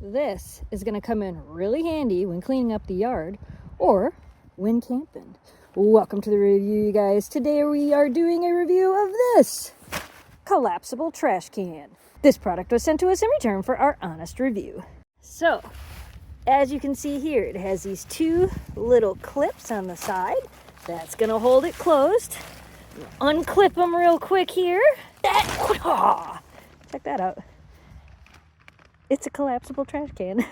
This is going to come in really handy when cleaning up the yard or when camping. Welcome to the review, you guys. Today we are doing a review of this collapsible trash can. This product was sent to us in return for our honest review. So, as you can see here, it has these two little clips on the side. That's going to hold it closed. Unclip them real quick here. Check that out. It's a collapsible trash can.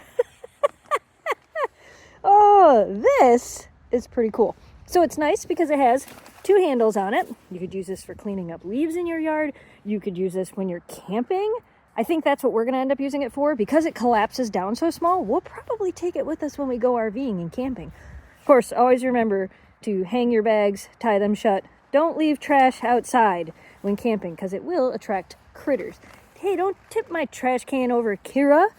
Oh, this is pretty cool. So it's nice because it has two handles on it. You could use this for cleaning up leaves in your yard. You could use this when you're camping. I think that's what we're going to end up using it for. Because it collapses down so small, we'll probably take it with us when we go RVing and camping. Of course, always remember to hang your bags, tie them shut. Don't leave trash outside when camping because it will attract critters. Hey, don't tip my trash can over, Kira.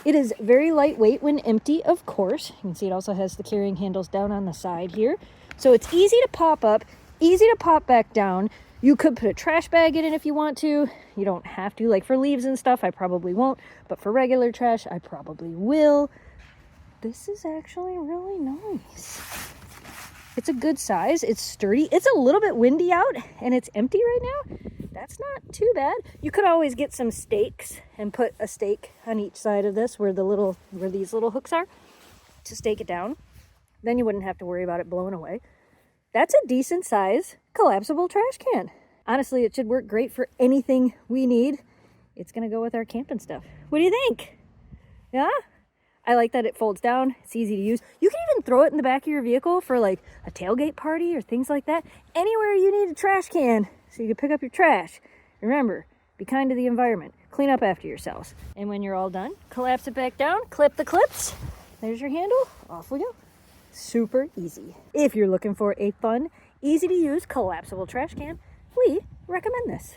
It is very lightweight when empty, of course. You can see it also has the carrying handles down on the side here. So it's easy to pop up, easy to pop back down. You could put a trash bag in it if you want to. You don't have to. Like for leaves and stuff, I probably won't. But for regular trash, I probably will. This is actually really nice. It's a good size. It's sturdy. It's a little bit windy out and it's empty right now. That's not too bad. You could always get some stakes and put a stake on each side of this where these little hooks are to stake it down. Then you wouldn't have to worry about it blowing away. That's a decent size collapsible trash can. Honestly, it should work great for anything we need. It's gonna go with our camping stuff. What do you think? Yeah? I like that it folds down. It's easy to use. You can even throw it in the back of your vehicle for like a tailgate party or things like that. Anywhere you need a trash can so you can pick up your trash. Remember, be kind to the environment. Clean up after yourselves. And when you're all done, collapse it back down, clip the clips. There's your handle. Off we go. Super easy. If you're looking for a fun, easy to use collapsible trash can, we recommend this.